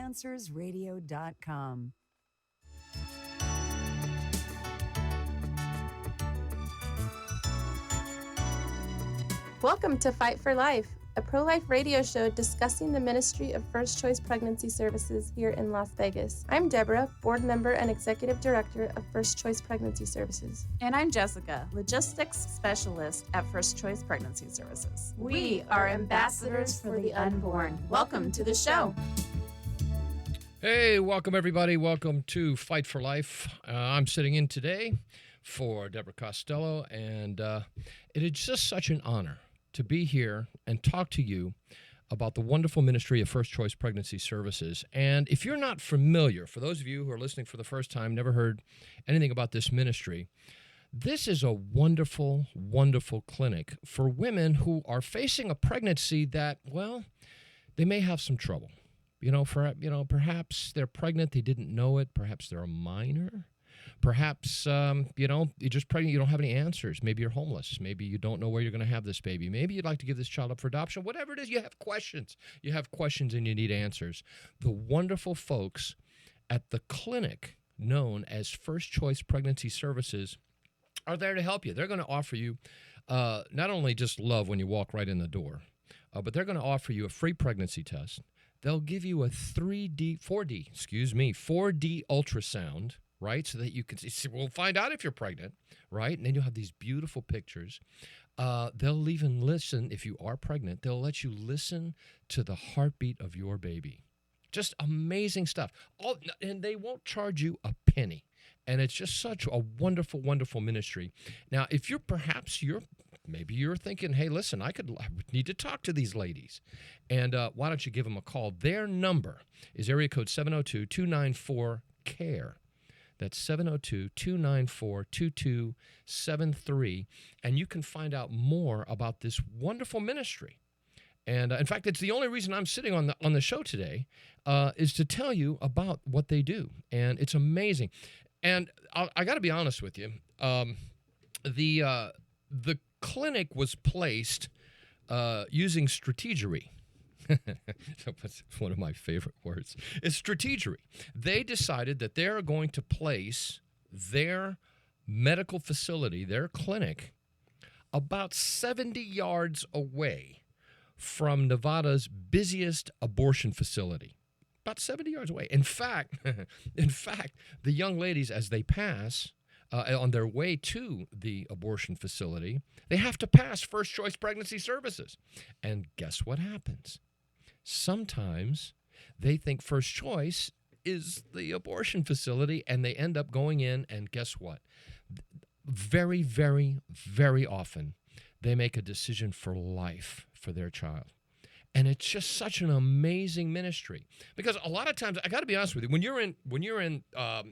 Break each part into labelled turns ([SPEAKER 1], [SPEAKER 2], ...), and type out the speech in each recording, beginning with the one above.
[SPEAKER 1] AnswersRadio.com.
[SPEAKER 2] Welcome to Fight for Life, a pro-life radio show discussing the ministry of First Choice Pregnancy Services here in Las Vegas. I'm Deborah, board member and executive director of First Choice Pregnancy Services.
[SPEAKER 3] And I'm Jessica, logistics specialist at First Choice Pregnancy Services.
[SPEAKER 2] We are ambassadors for the unborn. Welcome to the show.
[SPEAKER 4] Hey, welcome everybody. Welcome to Fight for Life. I'm sitting in today for Deborah Costello, and it is just such an honor to be here and talk to you about the wonderful ministry of First Choice Pregnancy Services. And if you're not familiar, for those of you who are listening for the first time, never heard anything about this ministry, this is a wonderful, wonderful clinic for women who are facing a pregnancy that, well, they may have some trouble. Perhaps they're pregnant, they didn't know it, perhaps they're a minor. Perhaps, you're just pregnant, you don't have any answers. Maybe you're homeless. Maybe you don't know where you're going to have this baby. Maybe you'd like to give this child up for adoption. Whatever it is, you have questions. You have questions and you need answers. The wonderful folks at the clinic known as First Choice Pregnancy Services are there to help you. They're going to offer you not only just love when you walk right in the door, but they're going to offer you a free pregnancy test. They'll give you a 4D ultrasound, right? So that you can see, we'll find out if you're pregnant, right? And then you'll have these beautiful pictures. They'll even listen, if you are pregnant, they'll let you listen to the heartbeat of your baby. Just amazing stuff. And they won't charge you a penny. And it's just such a wonderful, wonderful ministry. Now, if maybe you're thinking, hey, listen, I would need to talk to these ladies. And why don't you give them a call? Their number is area code 702-294-CARE. That's 702-294-2273. And you can find out more about this wonderful ministry. And in fact, it's the only reason I'm sitting on the show today is to tell you about what they do. And it's amazing. And I got to be honest with you. The clinic was placed using strategery. That's one of my favorite words. It's strategery. They decided that they're going to place their medical facility, their clinic, about 70 yards away from Nevada's busiest abortion facility. About 70 yards away. In fact, the young ladies, as they pass on their way to the abortion facility, they have to pass First Choice Pregnancy Services. And guess what happens? Sometimes they think First Choice is the abortion facility, and they end up going in, and guess what? Very, very, very often, they make a decision for life for their child. And it's just such an amazing ministry, because a lot of times, I got to be honest with you, when you're in,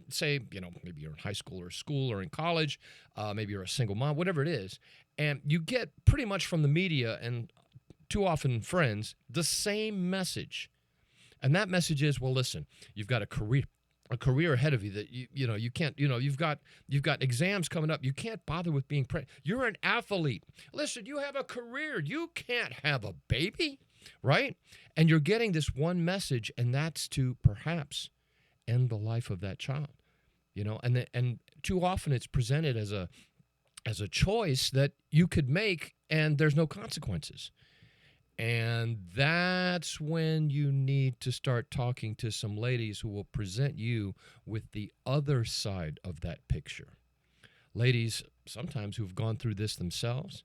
[SPEAKER 4] say, maybe you're in high school or in college, maybe you're a single mom, whatever it is, and you get pretty much from the media and too often friends the same message, and that message is, well, listen, you've got a career ahead of you that you can't, you've got exams coming up, you can't bother with being pregnant. You're an athlete. Listen, you have a career, you can't have a baby. Right? And you're getting this one message, and that's to perhaps end the life of that child. And too often it's presented as a choice that you could make, and there's no consequences. And that's when you need to start talking to some ladies who will present you with the other side of that picture. Ladies sometimes who've gone through this themselves.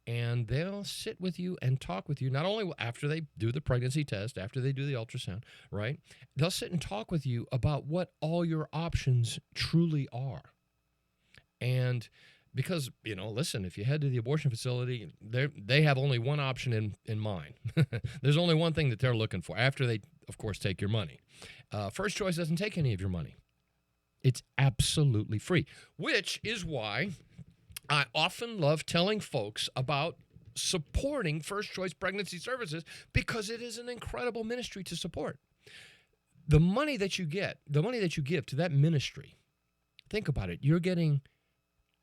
[SPEAKER 4] And they'll sit with you and talk with you, not only after they do the pregnancy test, after they do the ultrasound, right? They'll sit and talk with you about what all your options truly are. And because, listen, if you head to the abortion facility, they have only one option in mind. There's only one thing that they're looking for after they, of course, take your money. First Choice doesn't take any of your money. It's absolutely free, which is why I often love telling folks about supporting First Choice Pregnancy Services, because it is an incredible ministry to support. The money that you give to that ministry, think about it. You're getting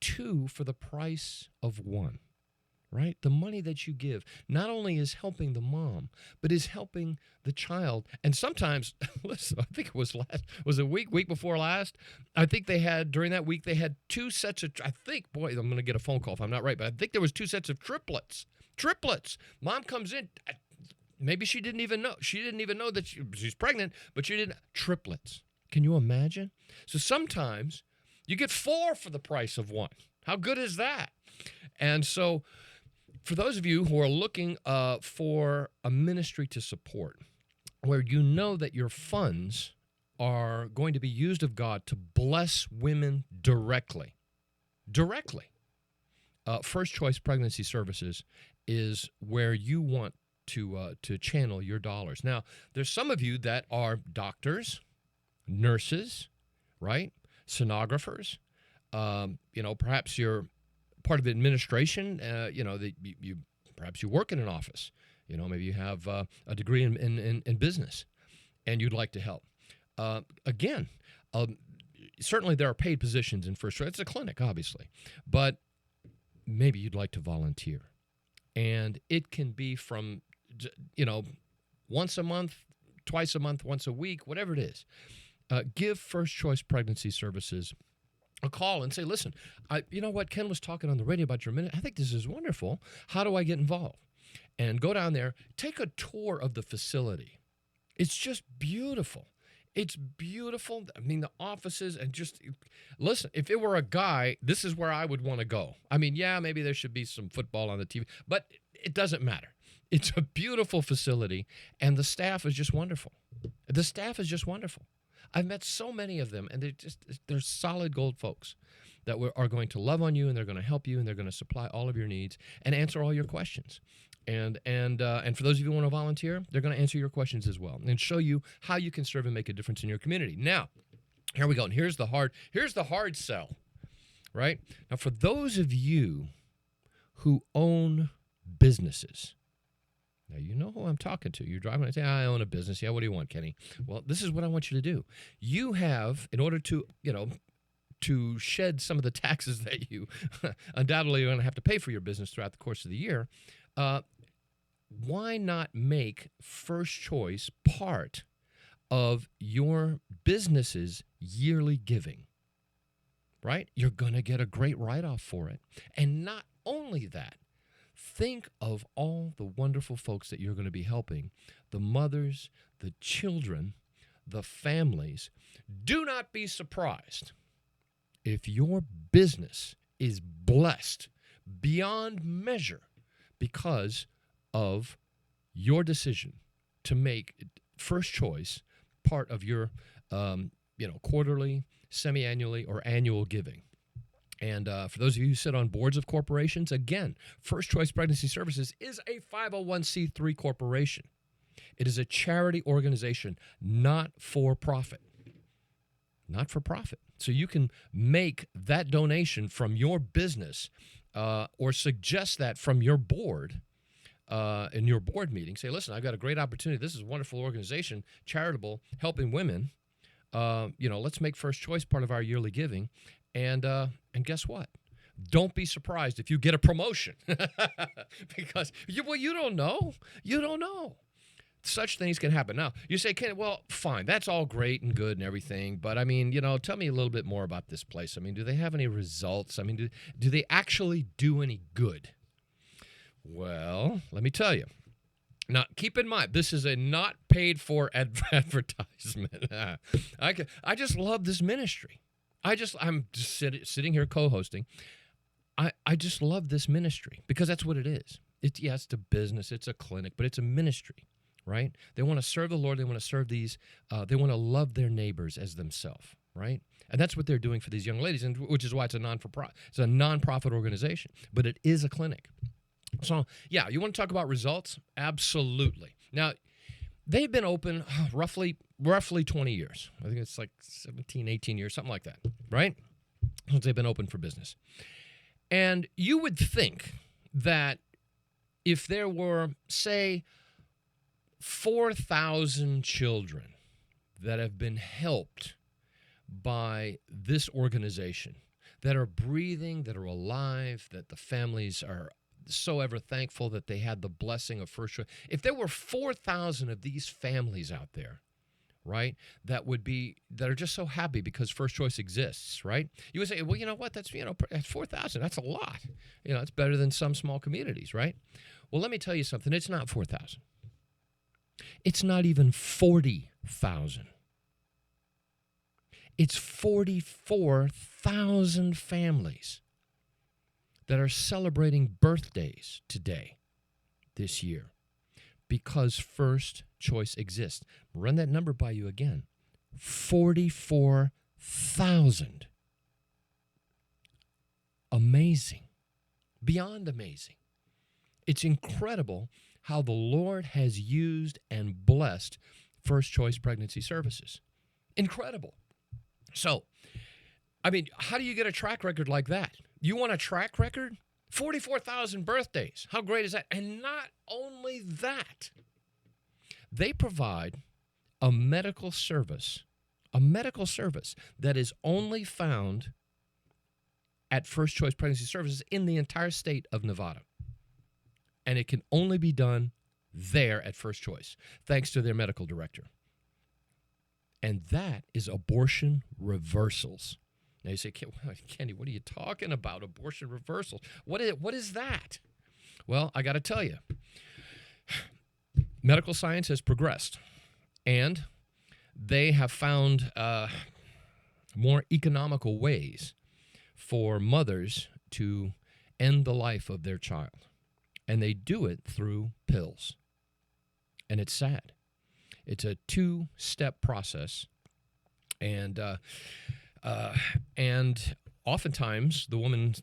[SPEAKER 4] two for the price of one, right? The money that you give not only is helping the mom, but is helping the child. And sometimes, listen, I think it was a week before last. I think they had, during that week, they had 2 sets of, I think, boy, I'm going to get a phone call if I'm not right, but I think there was 2 sets of triplets. Triplets. Mom comes in. Maybe she didn't even know. She didn't even know that she's pregnant, but she didn't. Triplets. Can you imagine? So sometimes you get 4 for the price of 1. How good is that? And so for those of you who are looking for a ministry to support, where you know that your funds are going to be used of God to bless women directly, First Choice Pregnancy Services is where you want to channel your dollars. Now, there's some of you that are doctors, nurses, right? Sonographers. Perhaps you're part of the administration. You perhaps you work in an office. Maybe you have a degree in business, and you'd like to help. Certainly there are paid positions in First Choice. It's a clinic, obviously, but maybe you'd like to volunteer, and it can be from once a month, twice a month, once a week, whatever it is. Give First Choice Pregnancy Services a call and say, listen, you know what, Ken was talking on the radio about your minute. I think this is wonderful. How do I get involved? And go down there, take a tour of the facility. It's just beautiful. It's beautiful. I mean, the offices, and just listen, if it were a guy, this is where I would want to go. I mean, yeah, maybe there should be some football on the TV, but it doesn't matter. It's a beautiful facility, and the staff is just wonderful. The staff is just wonderful. I've met so many of them, and they're solid gold folks that are going to love on you, and they're going to help you, and they're going to supply all of your needs and answer all your questions. And for those of you who want to volunteer, they're going to answer your questions as well and show you how you can serve and make a difference in your community. Now, here we go. And here's the hard sell, right? Now, for those of you who own businesses, now, you know who I'm talking to. You're driving and say, I own a business. Yeah, what do you want, Kenny? Well, this is what I want you to do. You have, in order to, to shed some of the taxes that you undoubtedly are going to have to pay for your business throughout the course of the year, why not make First Choice part of your business's yearly giving, right? You're going to get a great write-off for it. And not only that, think of all the wonderful folks that you're going to be helping, the mothers, the children, the families. Do not be surprised if your business is blessed beyond measure because of your decision to make First Choice part of your quarterly, semi-annually, or annual giving. And for those of you who sit on boards of corporations, again, First Choice Pregnancy Services is a 501c3 corporation. It is a charity organization, not for profit. Not for profit. So you can make that donation from your business or suggest that from your board in your board meeting. Say, listen, I've got a great opportunity. This is a wonderful organization, charitable, helping women. Let's make First Choice part of our yearly giving. And guess what? Don't be surprised if you get a promotion because you don't know. You don't know. Such things can happen. Now, you say, Ken, well, fine. That's all great and good and everything. But, I mean, tell me a little bit more about this place. I mean, do they have any results? I mean, do they actually do any good? Well, let me tell you. Now, keep in mind, this is a not paid for advertisement. I just love this ministry. I'm just sitting here co-hosting. I just love this ministry because that's what it is. It's a business, it's a clinic, but it's a ministry, right? They want to serve the Lord. They want to serve these. They want to love their neighbors as themselves, right? And that's what they're doing for these young ladies, and which is why it's a non-profit organization, but it is a clinic. So, yeah, you want to talk about results? Absolutely. Now, they've been open roughly 20 years. I think it's like 17, 18 years, something like that, right? Since they've been open for business. And you would think that if there were, say, 4,000 children that have been helped by this organization, that are breathing, that are alive, that the families are so ever thankful that they had the blessing of First Choice. If there were 4,000 of these families out there, right, that are just so happy because First Choice exists, right? You would say, well, you know what? That's 4,000. That's a lot. It's better than some small communities, right? Well, let me tell you something. It's not 4,000. It's not even 40,000. It's 44,000 families that are celebrating birthdays today, this year, because First Choice exists. Run that number by you again. 44,000. Amazing. Beyond amazing. It's incredible how the Lord has used and blessed First Choice Pregnancy Services. Incredible. So, how do you get a track record like that? You want a track record? 44,000 birthdays. How great is that? And not only that, they provide a medical service that is only found at First Choice Pregnancy Services in the entire state of Nevada. And it can only be done there at First Choice, thanks to their medical director. And that is abortion reversals. Now you say, Kenny, what are you talking about? Abortion reversals. What is that? Well, I got to tell you, medical science has progressed, and they have found more economical ways for mothers to end the life of their child. And they do it through pills. And it's sad. It's a 2-step process, and oftentimes the women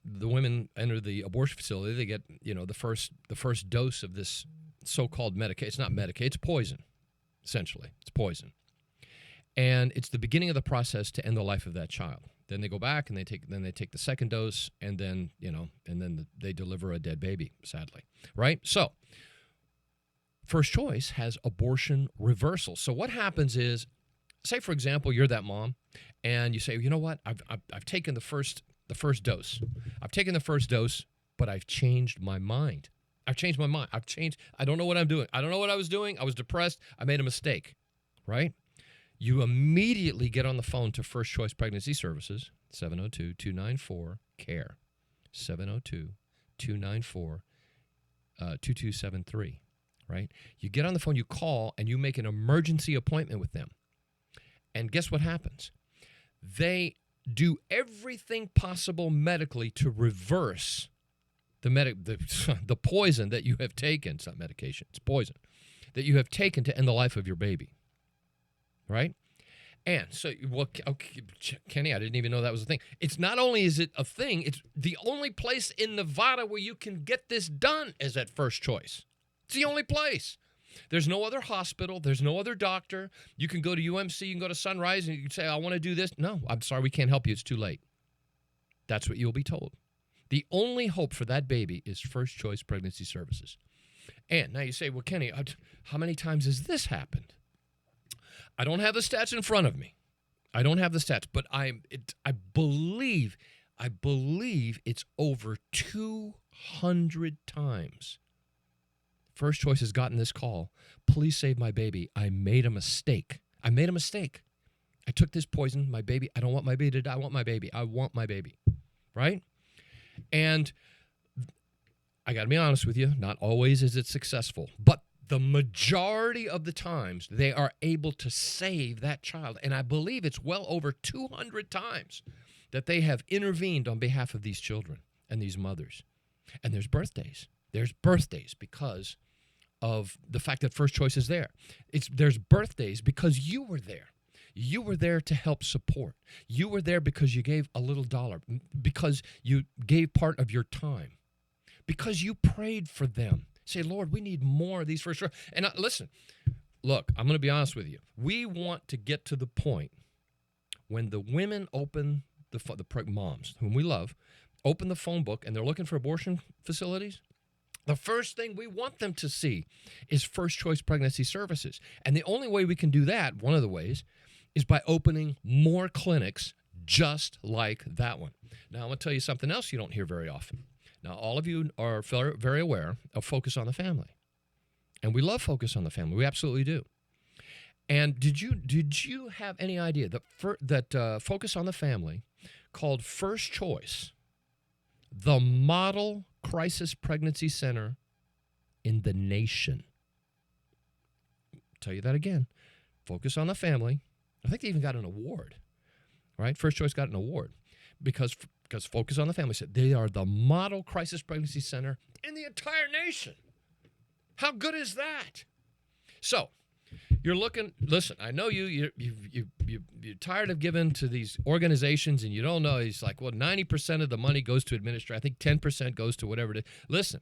[SPEAKER 4] enter the abortion facility. They get the first dose of this so-called medication. It's not medication. It's poison. Essentially, it's poison, and it's the beginning of the process to end the life of that child. Then they go back and they take the second dose, and then they deliver a dead baby. Sadly, right? So. First Choice has abortion reversal. So what happens is, say for example, you're that mom, and you say, you know what? I've taken the first dose. I've taken the first dose, but I've changed my mind. I don't know what I'm doing. I don't know what I was doing. I was depressed. I made a mistake, right? You immediately get on the phone to First Choice Pregnancy Services, 702-294-CARE, 702-294-2273. Right? You get on the phone, you call, and you make an emergency appointment with them. And guess what happens? They do everything possible medically to reverse the poison that you have taken. It's not medication, it's poison that you have taken to end the life of your baby. Right? And so, okay, Kenny, I didn't even know that was a thing. It's not only is it a thing, it's the only place in Nevada where you can get this done is at First Choice. It's the only place. There's no other hospital. There's no other doctor. You can go to UMC, you can go to Sunrise, and you can say, I want to do this. No, I'm sorry, we can't help you. It's too late. That's what you'll be told. The only hope for that baby is First Choice Pregnancy Services. And now you say, well, Kenny, how many times has this happened? I don't have the stats in front of me. But I believe it's over 200 times. First Choice has gotten this call. Please save my baby. I made a mistake. I took this poison. My baby, I don't want my baby to die. I want my baby. Right? And I got to be honest with you, not always is it successful. But the majority of the times, they are able to save that child. And I believe it's well over 200 times that they have intervened on behalf of these children and these mothers. And there's birthdays. There's birthdays because of the fact that First Choice is there. There's birthdays because you were there. You were there to help support. You were there because you gave a little dollar, because you gave part of your time, because you prayed for them. Say, Lord, we need more of these First Choice. And listen, look, I'm going to be honest with you. We want to get to the point when the women open, the moms, whom we love, open the phone book and they're looking for abortion facilities. The first thing we want them to see is First Choice Pregnancy Services. And the only way we can do that, one of the ways, is by opening more clinics just like that one. Now, I'm going to tell you something else you don't hear very often. Now, all of you are very aware of Focus on the Family. And we love Focus on the Family. We absolutely do. And did you have any idea that Focus on the Family called First Choice the model crisis pregnancy center in the nation? I'll tell you that again. Focus on the Family. I think they even got an award, right? First Choice got an award because Focus on the Family said they are the model crisis pregnancy center in the entire nation. How good is that? So you're looking. Listen, I know you're tired of giving to these organizations, and you don't know. It's like, well, 90% of the money goes to administer. I think 10% goes to whatever it is. Listen,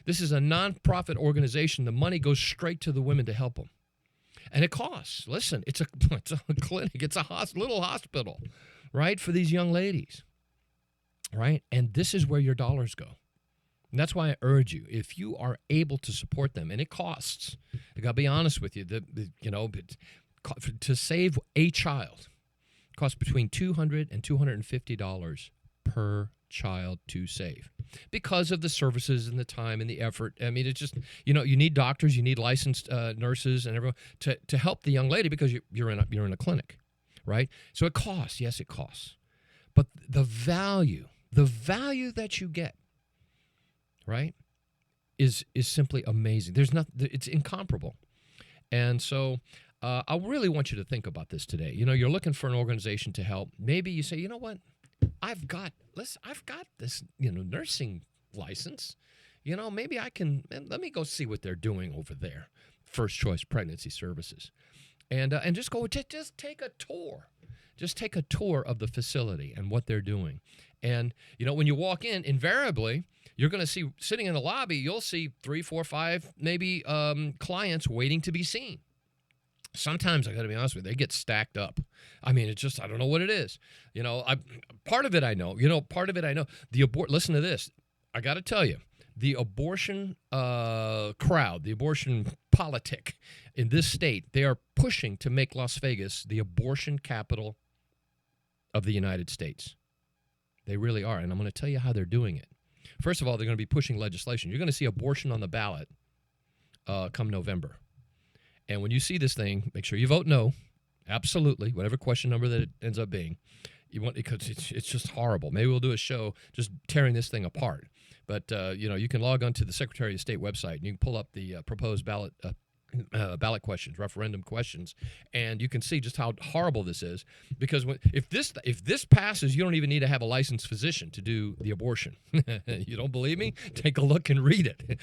[SPEAKER 4] this is a nonprofit organization. The money goes straight to the women to help them, and it costs. Listen, it's a clinic. It's a little hospital, right, for these young ladies, right? And this is where your dollars go. And that's why I urge you, if you are able to support them, and it costs, I got to be honest with you, to save a child, it costs between $200 and $250 per child to save because of the services and the time and the effort. I mean, it's just, you need doctors, you need licensed nurses and everyone to help the young lady because you're in a clinic, right? So it costs. Yes, it costs. But the value that you get, right, is simply amazing. It's incomparable. And so I really want you to think about this today. You're looking for an organization to help. Maybe you say, you know what, I've got this, nursing license. Maybe I can, let me go see what they're doing over there. First Choice Pregnancy Services. And just go, just take a tour. Just take a tour of the facility and what they're doing. And, when you walk in, invariably, you're going to see, sitting in the lobby, you'll see 3, 4, 5, maybe clients waiting to be seen. Sometimes, I got to be honest with you, they get stacked up. I mean, it's just, I don't know what it is. Part of it I know. Listen to this. I got to tell you, the abortion crowd, the abortion politic in this state, they are pushing to make Las Vegas the abortion capital of the United States. They really are, and I'm going to tell you how they're doing it. First of all, they're going to be pushing legislation. You're going to see abortion on the ballot come November. And when you see this thing, make sure you vote no. Absolutely, whatever question number that it ends up being. Because it's just horrible. Maybe we'll do a show just tearing this thing apart. But, you can log on to the Secretary of State website, and you can pull up the proposed ballot questions, referendum questions, and you can see just how horrible this is. Because if this passes, you don't even need to have a licensed physician to do the abortion. You don't believe me? Take a look and read it.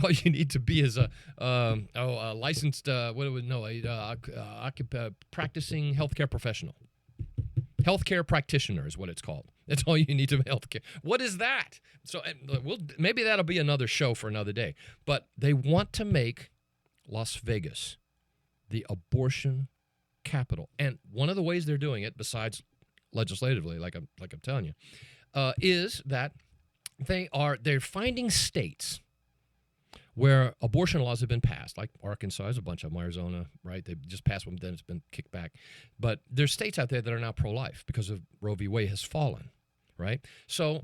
[SPEAKER 4] All you need to be is a licensed practicing healthcare professional. Healthcare practitioner is what it's called. That's all you need to healthcare. What is that? So maybe that'll be another show for another day. But they want to make Las Vegas the abortion capital. And one of the ways they're doing it, besides legislatively, like I'm telling you, is that they're finding states where abortion laws have been passed, like Arkansas, there's a bunch of them, Arizona, right? They just passed one, then it's been kicked back. But there's states out there that are now pro-life because of Roe v. Wade has fallen, right? So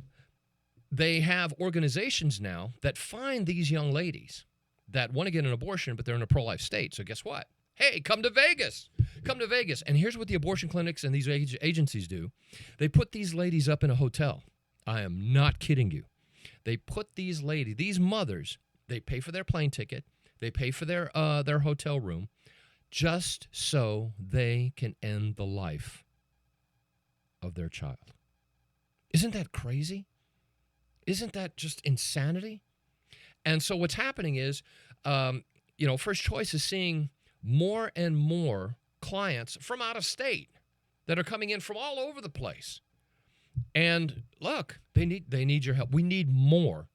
[SPEAKER 4] they have organizations now that find these young ladies that want to get an abortion, but they're in a pro-life state. So guess what? Hey, come to Vegas. Come to Vegas. And here's what the abortion clinics and these agencies do. They put these ladies up in a hotel. I am not kidding you. They put these ladies, these mothers, they pay for their plane ticket. They pay for their hotel room just so they can end the life of their child. Isn't that crazy? Isn't that just insanity? And so what's happening is, First Choice is seeing more and more clients from out of state that are coming in from all over the place. And look, they need your help. We need more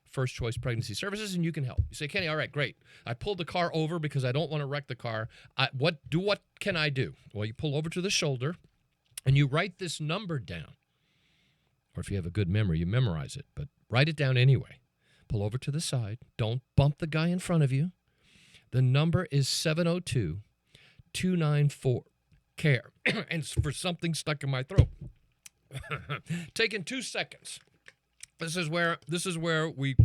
[SPEAKER 4] First Choice Pregnancy Services, and you can help. You say, Kenny, all right, great. I pulled the car over because I don't want to wreck the car. What can I do? Well, you pull over to the shoulder, and you write this number down. Or if you have a good memory, you memorize it, but write it down anyway. Pull over to the side. Don't bump the guy in front of you. The number is 702-294-CARE. And for something stuck in my throat. Taking 2 seconds. This is where we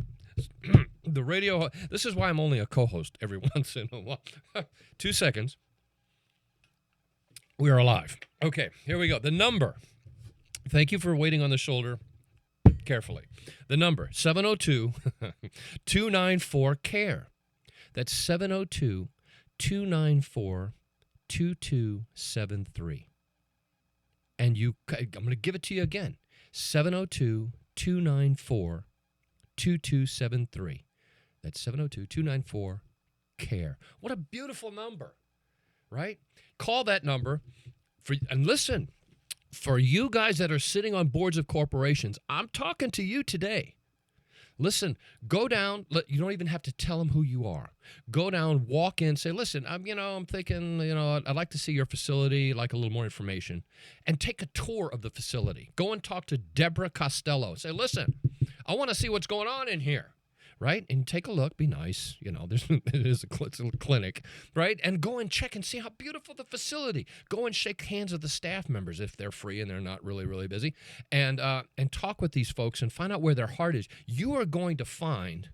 [SPEAKER 4] the radio. This is why I'm only a co-host every once in a while. 2 seconds. We are alive. Okay, here we go. The number. Thank you for waiting on the shoulder carefully. The number 702-294-CARE. That's 702-294-2273. And I'm going to give it to you again. 702-294-2273. That's 702-294-CARE. What a beautiful number, right? Call that number and listen. For you guys that are sitting on boards of corporations, I'm talking to you today. Listen, go down. You don't even have to tell them who you are. Go down, walk in, say, listen, I'm thinking, I'd like to see your facility, like a little more information, and take a tour of the facility. Go and talk to Deborah Costello. Say, listen, I want to see what's going on in here. Right? And take a look, be nice. It's a clinic, right? And go and check and see how beautiful the facility. Go and shake hands with the staff members if they're free and they're not really, really busy. And talk with these folks and find out where their heart is. You are going to find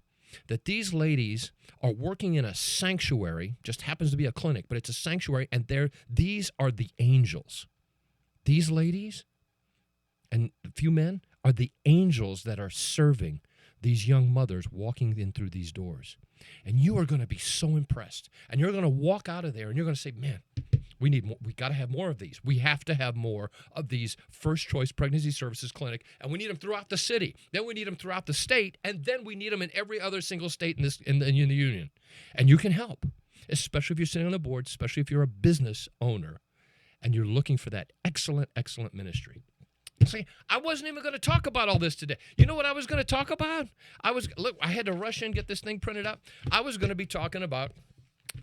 [SPEAKER 4] that these ladies are working in a sanctuary, just happens to be a clinic, but it's a sanctuary, and these are the angels. These ladies and a few men are the angels that are serving these young mothers walking in through these doors. And you are going to be so impressed. And you're going to walk out of there and you're going to say, man, we need more. We got to have more of these. We have to have more of these First Choice Pregnancy Services Clinic. And we need them throughout the city. Then we need them throughout the state. And then we need them in every other single state in the union. And you can help, especially if you're sitting on the board, especially if you're a business owner and you're looking for that excellent, excellent ministry. See, I wasn't even going to talk about all this today. You know what I was going to talk about? I had to rush in, get this thing printed up. I was going to be talking about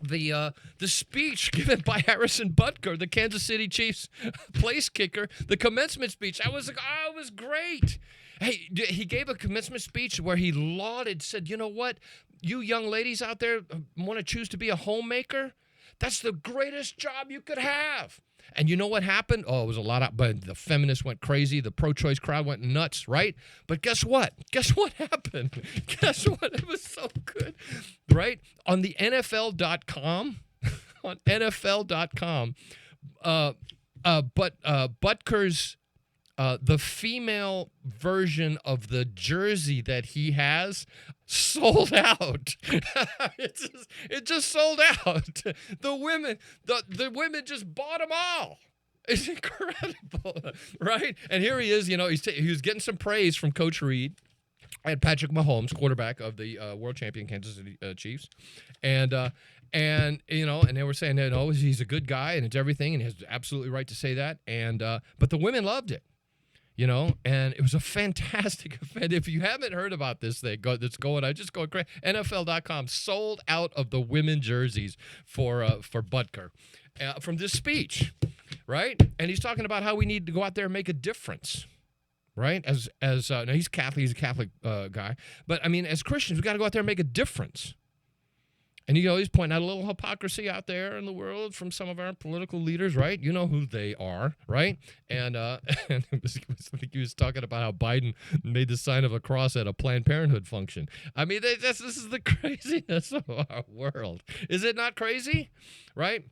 [SPEAKER 4] the speech given by Harrison Butker, the Kansas City Chiefs place kicker, the commencement speech. I was like, oh, it was great. Hey, he gave a commencement speech where he lauded, said, you know what? You young ladies out there want to choose to be a homemaker? That's the greatest job you could have. And you know what happened? Oh, it was a lot but the feminists went crazy. The pro-choice crowd went nuts, right? But guess what? Guess what happened? Guess what? It was so good, right? On the NFL.com, Butker's the female version of the jersey that he has sold out. it just sold out. The women just bought them all. It's incredible, right? And here he is. He was getting some praise from Coach Reed and Patrick Mahomes, quarterback of the world champion Kansas City Chiefs, and they were saying that he's a good guy and it's everything, and he has absolutely right to say that. And but the women loved it. And it was a fantastic event. If you haven't heard about this thing that's going on, just go crazy. NFL.com sold out of the women jerseys for Butker from this speech, right? And he's talking about how we need to go out there and make a difference, right? Now he's Catholic, he's a Catholic guy, but I mean, as Christians, we got to go out there and make a difference. And he's pointing out a little hypocrisy out there in the world from some of our political leaders, right? You know who they are, right? And he was talking about how Biden made the sign of a cross at a Planned Parenthood function. I mean, this is the craziness of our world. Is it not crazy? Right?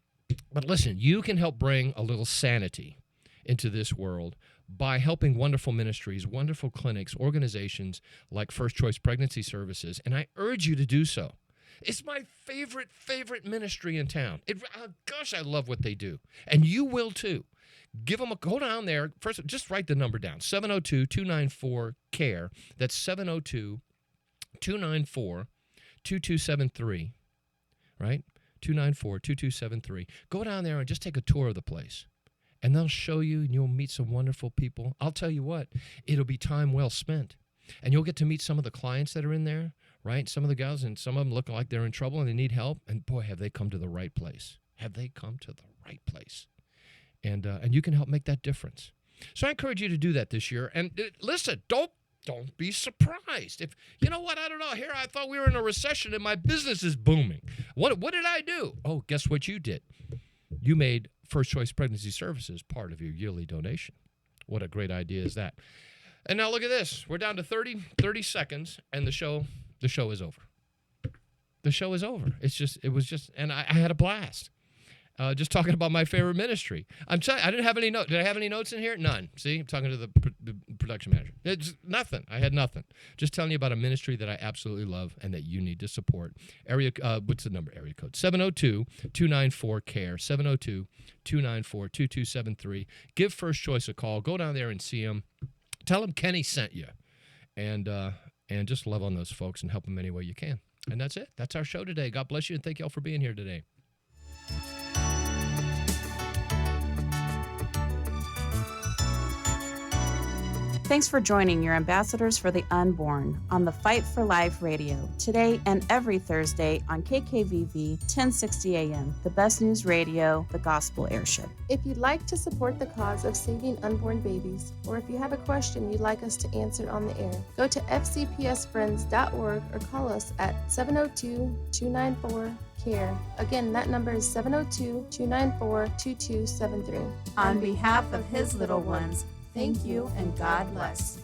[SPEAKER 4] But listen, you can help bring a little sanity into this world by helping wonderful ministries, wonderful clinics, organizations like First Choice Pregnancy Services. And I urge you to do so. It's my favorite ministry in town. Gosh, I love what they do. And you will too. Go down there. First, just write the number down, 702-294-CARE. That's 702-294-2273, right? 294-2273. Go down there and just take a tour of the place. And they'll show you, and you'll meet some wonderful people. I'll tell you what, it'll be time well spent. And you'll get to meet some of the clients that are in there, right? Some of the gals, and some of them look like they're in trouble and they need help. And boy, have they come to the right place. Have they come to the right place? And you can help make that difference. So I encourage you to do that this year. And listen, don't be surprised. If, you know what, I don't know. Here I thought we were in a recession and my business is booming. What did I do? Oh, guess what you did? You made First Choice Pregnancy Services part of your yearly donation. What a great idea is that? And now look at this. We're down to 30 seconds, and the show is over. The show is over. It was just, and I had a blast. Just talking about my favorite ministry. I'm telling you, I didn't have any notes. Did I have any notes in here? None. See, I'm talking to the production manager. It's nothing. I had nothing. Just telling you about a ministry that I absolutely love and that you need to support. What's the number? Area code 702-294-CARE. 702-294-2273. Give First Choice a call. Go down there and see them. Tell them Kenny sent you, and just love on those folks and help them any way you can. And that's it. That's our show today. God bless you, and thank you all for being here today.
[SPEAKER 3] Thanks for joining your ambassadors for the unborn on the Fight for Life radio today and every Thursday on KKVV 1060 AM, the best news radio, the gospel airship.
[SPEAKER 2] If you'd like to support the cause of saving unborn babies, or if you have a question you'd like us to answer on the air, go to fcpsfriends.org or call us at 702-294-CARE. Again, that number is 702-294-2273.
[SPEAKER 3] On behalf of his little ones, thank you and God bless.